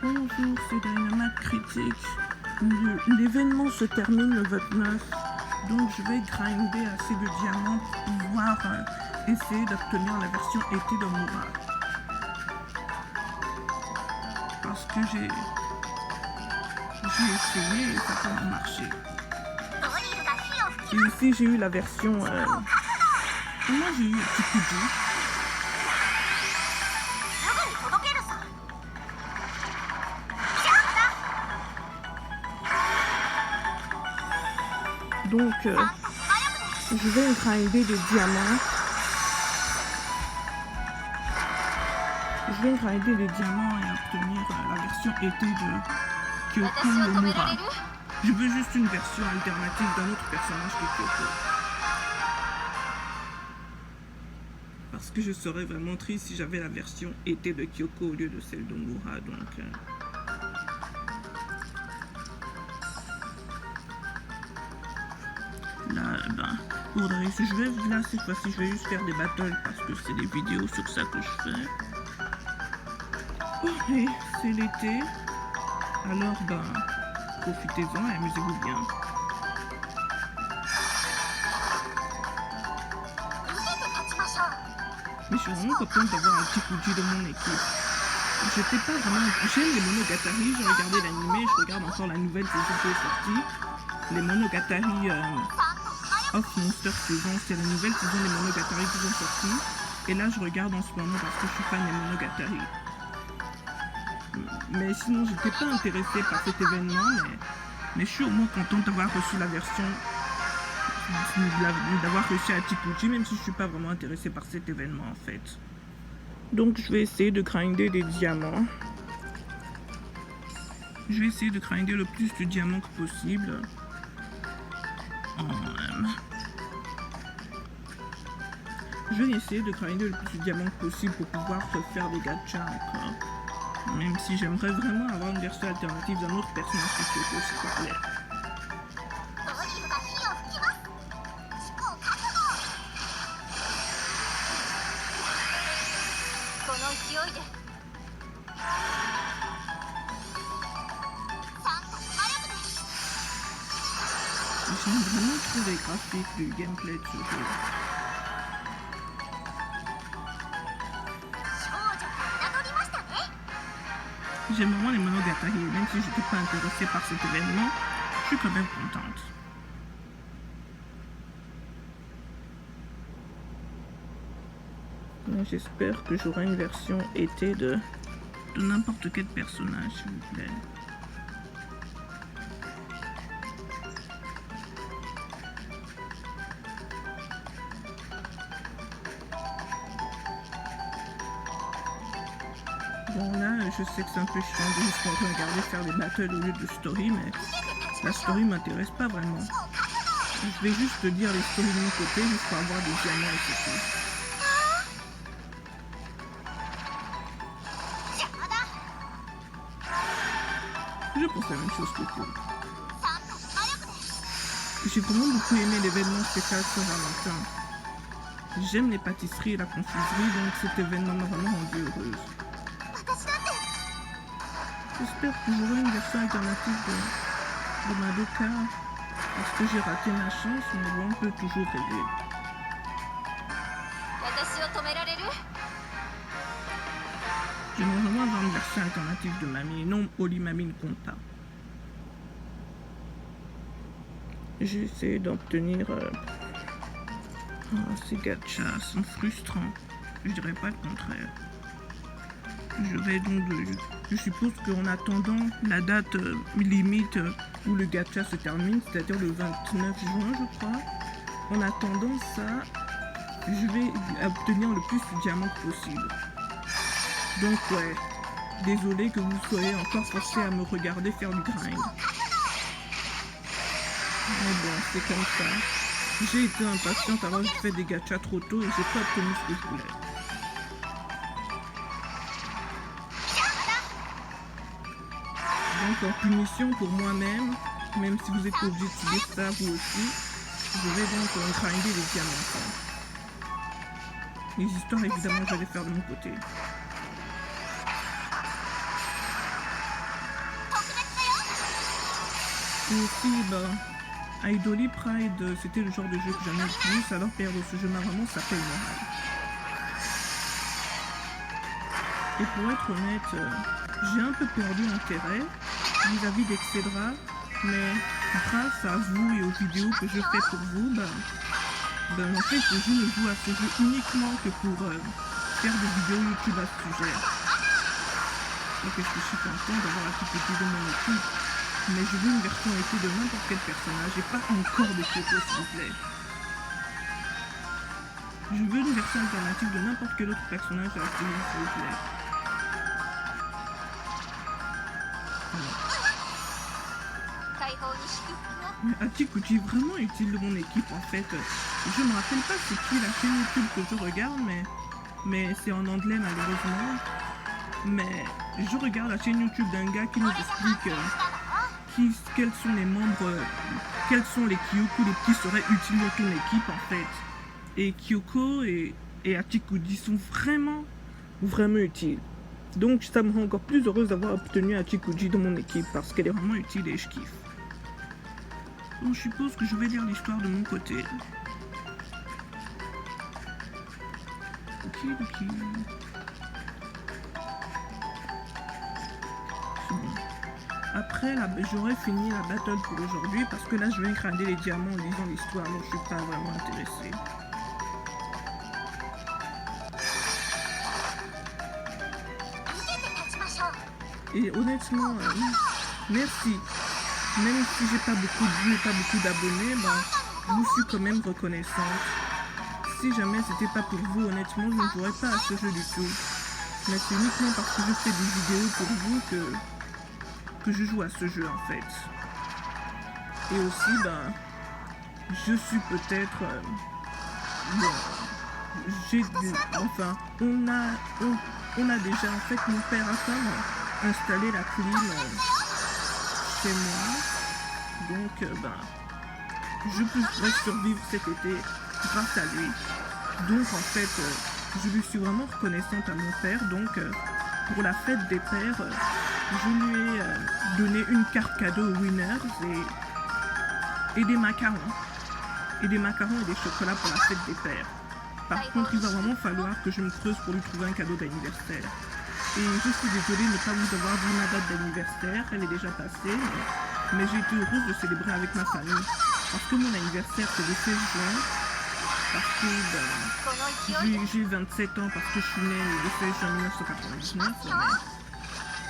Bonjour, c'est Dynamite Critique. L'événement se termine le 29, donc je vais grinder assez de diamants pour pouvoir essayer d'obtenir la version été de Moura. Parce que j'ai essayé et ça n'a pas marché. Et ici j'ai eu la version... moi j'ai eu Tikuji. Donc, je vais grinder des diamants. Je vais grinder des diamants et obtenir la version été de Kyoko Nomura. Je veux juste une version alternative d'un autre personnage que Kyoko. Parce que je serais vraiment triste si j'avais la version été de Kyoko au lieu de celle de Nomura. Donc... là, je vais, là cette fois-ci, je vais juste faire des battles parce que c'est des vidéos sur ça que je fais. Ok, c'est l'été. Alors, profitez-en et amusez-vous bien. Mais je suis vraiment contente d'avoir un petit Tikuji de mon équipe. J'étais pas vraiment... J'aime les Monogatari, j'ai regardé l'anime, je regarde encore la nouvelle saison qui est sortie. Les Monogatari... Off Monster saison, c'est la nouvelle saison des Monogatari qui sont sortis. Et là, je regarde en ce moment parce que je suis fan des Monogatari. Mais sinon, j'étais pas intéressée par cet événement, mais je suis au moins contente d'avoir reçu la version, d'avoir réussi à Tikuji, même si je suis pas vraiment intéressée par cet événement en fait. Donc, je vais essayer de grinder des diamants. Je vais essayer de grinder le plus de diamants que possible. Je vais essayer de grinder le plus de diamants possible pour pouvoir faire des gachas encore. Même si j'aimerais vraiment avoir une version alternative d'un autre personnage que Kyoko, s'il te plaît. J'aime vraiment trop les graphiques du gameplay de ce jeu. J'aime vraiment les Monogatari, même si je n'étais pas intéressée par cet événement, je suis quand même contente. J'espère que j'aurai une version été de n'importe quel personnage, s'il vous plaît. Bon là, je sais que c'est un peu chiant de juste regarder faire des battles au lieu de story, mais la story m'intéresse pas vraiment. Je vais juste dire les stories de mon côté, juste pour avoir des diamants et c'est tout. Je pense la même chose que toi. J'ai vraiment beaucoup aimé l'événement spécial Saint-Valentin. J'aime les pâtisseries et la confiserie, donc cet événement m'a vraiment rendue heureuse. J'espère que j'aurai une version alternative de Madoka, parce que j'ai raté ma chance, mais bon, on peut toujours rêver. J'aimerais vraiment avoir une version alternative de Mamie, non Oli Mamie ne compte pas. J'ai essayé d'obtenir... ces gachas sont frustrants, je dirais pas le contraire. Je vais donc, je suppose qu'en attendant la date limite où le gacha se termine, c'est-à-dire le 29 juin, je crois, en attendant ça, je vais obtenir le plus de diamants possible. Donc ouais, désolé que vous soyez encore forcé à me regarder faire du grind. Mais bon, c'est comme ça. J'ai été impatiente alors j'ai fait des gachas trop tôt et j'ai pas obtenu ce que je voulais. Donc en punition pour moi-même, même si vous êtes obligé de subir ça vous aussi, je vais donc grinder les diamants. Les histoires évidemment je vais les faire de mon côté. Et aussi, Idoli Pride, c'était le genre de jeu que j'aimais le plus, alors perdre ce jeu-là, vraiment, ça paye moral. Et pour être honnête, j'ai un peu perdu intérêt vis-à-vis d'Excedra, mais grâce à vous et aux vidéos que je fais pour vous, en fait, je ne joue à ce jeu uniquement que pour faire des vidéos YouTube à ce sujet. Donc je suis content d'avoir la petite équipe de mon équipe, mais je veux une version été de n'importe quel personnage et pas encore de Kyoko, s'il vous plaît. Je veux une version alternative de n'importe quel autre personnage à la série, s'il vous plaît. Mais Hachikuji est vraiment utile de mon équipe en fait. Je me rappelle pas c'est qui la chaîne YouTube que je regarde, mais c'est en anglais malheureusement. Mais je regarde la chaîne YouTube d'un gars qui nous explique quels sont les membres, quels sont les Kyoko les qui seraient utiles dans ton équipe en fait. Et Kyoko et Hachikuji sont vraiment utiles. Donc ça me rend encore plus heureuse d'avoir obtenu Hachikuji dans mon équipe parce qu'elle est vraiment utile et je kiffe. Donc je suppose que je vais lire l'histoire de mon côté. Ok. C'est bon. Après, j'aurais fini la battle pour aujourd'hui parce que là je vais grader les diamants en lisant l'histoire, donc je suis pas vraiment intéressée. Et honnêtement, merci. Même si j'ai pas beaucoup de vues et pas beaucoup d'abonnés, je vous suis quand même reconnaissante. Si jamais c'était pas pour vous, honnêtement, je ne jouerais pas à ce jeu du tout. Mais c'est uniquement parce que je fais des vidéos pour vous que je joue à ce jeu en fait. Et aussi, je suis peut-être... on a déjà, en fait, mon père a comme installé la clim chez moi. Donc, je pourrais survivre cet été grâce à lui. Donc, en fait, je lui suis vraiment reconnaissante à mon père. Donc, pour la fête des pères, je lui ai donné une carte cadeau aux winners et des macarons. Et des macarons et des chocolats pour la fête des pères. Par contre, il va vraiment falloir que je me creuse pour lui trouver un cadeau d'anniversaire. Et je suis désolée de ne pas vous avoir dit ma date d'anniversaire, elle est déjà passée, mais j'ai été heureuse de célébrer avec ma famille. Parce que mon anniversaire c'est le 16 juin, parce que j'ai 27 ans, parce que je suis née le 16 juin 1999,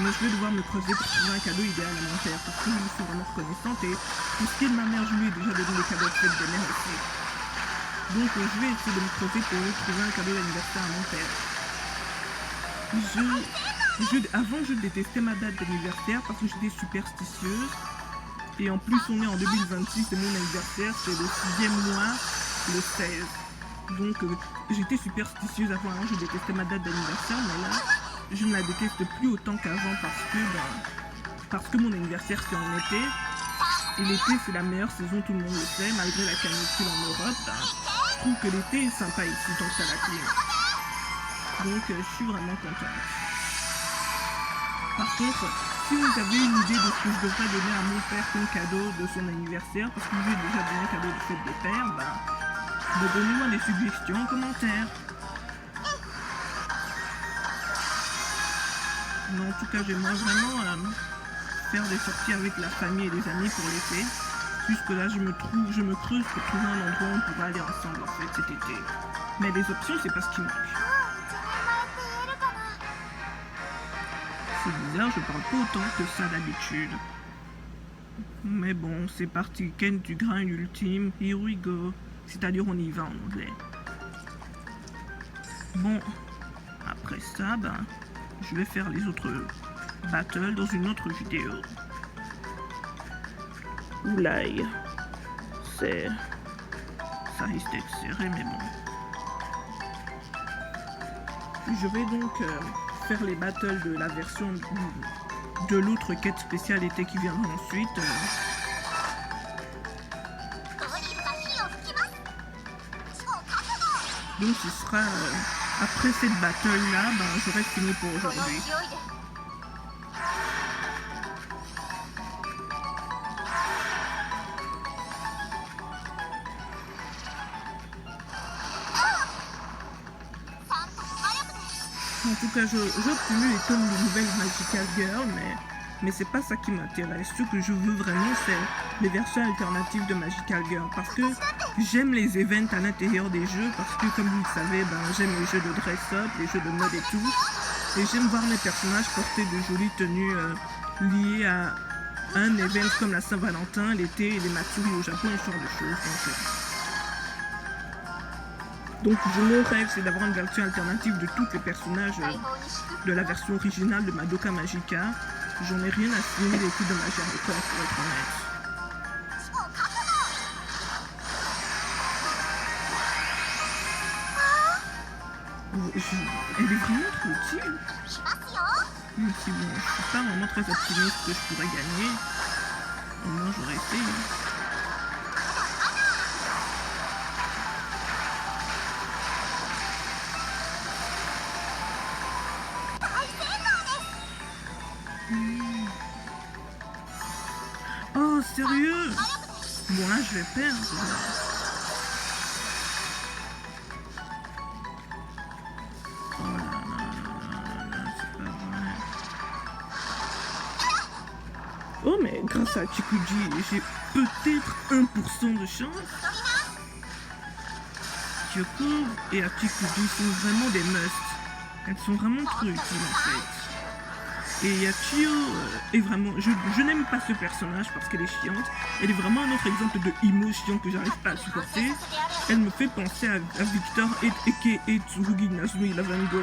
mais je vais devoir me creuser pour trouver un cadeau idéal à mon père, parce que je lui suis vraiment reconnaissante, et pour ce qui est de ma mère, je lui ai déjà donné le cadeau de fête des mères aussi. Donc je vais essayer de me creuser pour lui trouver un cadeau d'anniversaire à mon père. Avant, je détestais ma date d'anniversaire parce que j'étais superstitieuse. Et en plus, on est en 2026 et mon anniversaire, c'est le 6e mois, le 16. Donc, j'étais superstitieuse avant, je détestais ma date d'anniversaire, mais là, je ne la déteste plus autant qu'avant parce que mon anniversaire, c'est en été. Et l'été, c'est la meilleure saison, tout le monde le sait, malgré la canicule en Europe. Je trouve que l'été est sympa ici, tant que la clim. Donc, je suis vraiment contente. Par contre, si vous avez une idée de ce que je devrais donner à mon père comme cadeau de son anniversaire, parce que je lui ai déjà donné un cadeau de fête des pères, donnez-moi des suggestions en commentaire. Mais en tout cas, j'aimerais vraiment faire des sorties avec la famille et les amis pour l'été. Puisque là, je me creuse pour trouver un endroit où on pourra aller ensemble en fait cet été. Mais les options, c'est pas ce qui manque. C'est bizarre, je parle pas autant que ça d'habitude. Mais bon, c'est parti, Ken du grain ultime, here we go. C'est-à-dire on y va en anglais. Bon, après ça, je vais faire les autres battles dans une autre vidéo. Oulaï, ça risque d'être serré, mais bon. Je vais donc faire les battles de la version de l'autre quête spéciale été qui viendra ensuite. Donc ce sera après cette battle là, j'aurai fini pour aujourd'hui. tout cas, j'ai obtenu les tomes de nouvelles Magical Girl, mais c'est pas ça qui m'intéresse. Ce que je veux vraiment, c'est les versions alternatives de Magical Girl. Parce que j'aime les events à l'intérieur des jeux, parce que comme vous le savez, j'aime les jeux de dress-up, les jeux de mode et tout. Et j'aime voir les personnages porter de jolies tenues liées à un event comme la Saint-Valentin, l'été, et les Matsuri au Japon, et ce genre de choses. Donc mon rêve, c'est d'avoir une version alternative de tous les personnages de la version originale de Madoka Magica. J'en ai rien à cirer des coups de magie à l'école, pour être honnête. Elle est vraiment trop utile. Même si bon, je suis pas vraiment très optimiste que je pourrais gagner. Au moins j'aurais essayé. Oh, sérieux? Bon, là, je vais perdre. Oh là là, c'est pas vrai. Oh, mais grâce à Chikuji, j'ai peut-être 1% de chance. Kyoko et Chikuji sont vraiment des musts. Elles sont vraiment trop utiles, en fait. Et Yachio est vraiment... Je n'aime pas ce personnage parce qu'elle est chiante. Elle est vraiment un autre exemple de Imo chiant que j'arrive pas à supporter. Elle me fait penser à Victor et Tsurugi Nazumi Lavango.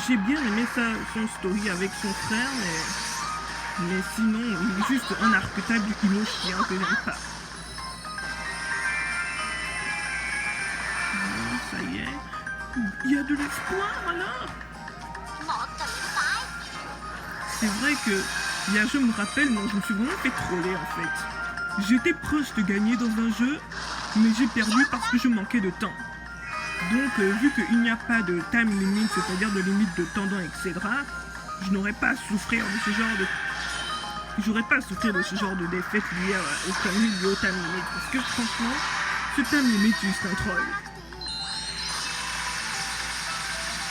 J'ai bien aimé son story avec son frère, mais sinon, il est juste un archétype du Imo chiant que j'aime pas. Oh, ça y est. Il y a de l'espoir alors. C'est vrai que, je me rappelle, non, je me suis vraiment fait troller en fait. J'étais proche de gagner dans un jeu, mais j'ai perdu parce que je manquais de temps. Donc, vu qu'il n'y a pas de time limit, c'est-à-dire de limite de tendance, etc., je n'aurais pas à souffrir de ce genre de... J'aurais pas à souffrir de ce genre de défaite liée au time limit, parce que franchement, ce time limit, c'est juste un troll.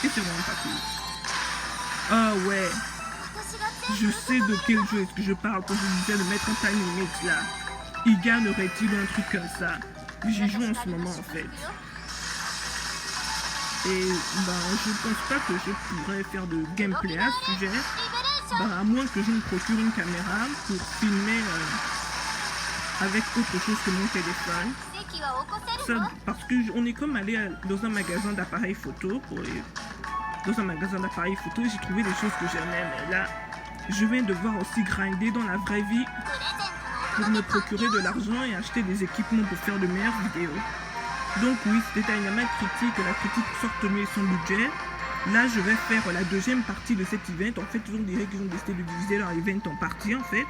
Et c'est vraiment pas cool. Ah ouais. Je sais de quel jeu est-ce que je parle quand je disais de mettre un time limit là. Iga aurait-il un truc comme ça? J'y joue en ce moment en fait. Et je pense pas que je pourrais faire de gameplay à ce sujet. À moins que je me procure une caméra pour filmer avec autre chose que mon téléphone. Ça, parce qu'on est comme allé dans un magasin d'appareils photo Dans un magasin d'appareils photo, j'ai trouvé des choses que j'aimais, mais là, je viens devoir aussi grinder dans la vraie vie pour me procurer de l'argent et acheter des équipements pour faire de meilleures vidéos. Donc oui, c'était Dynamite Critique, la critique sorte mieux son budget. Là, je vais faire la deuxième partie de cet event. En fait, on dirait qu'ils ont décidé de diviser leur event en parties, en fait.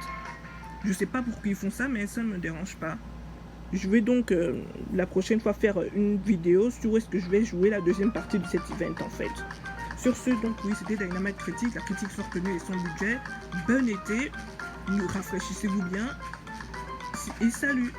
Je sais pas pourquoi ils font ça, mais ça ne me dérange pas. Je vais donc la prochaine fois faire une vidéo sur où est-ce que je vais jouer la deuxième partie de cet event, en fait. Sur ce, donc oui, c'était Dynamite Critique, la critique sort mieux et son budget. Bon été, rafraîchissez-vous bien et salut!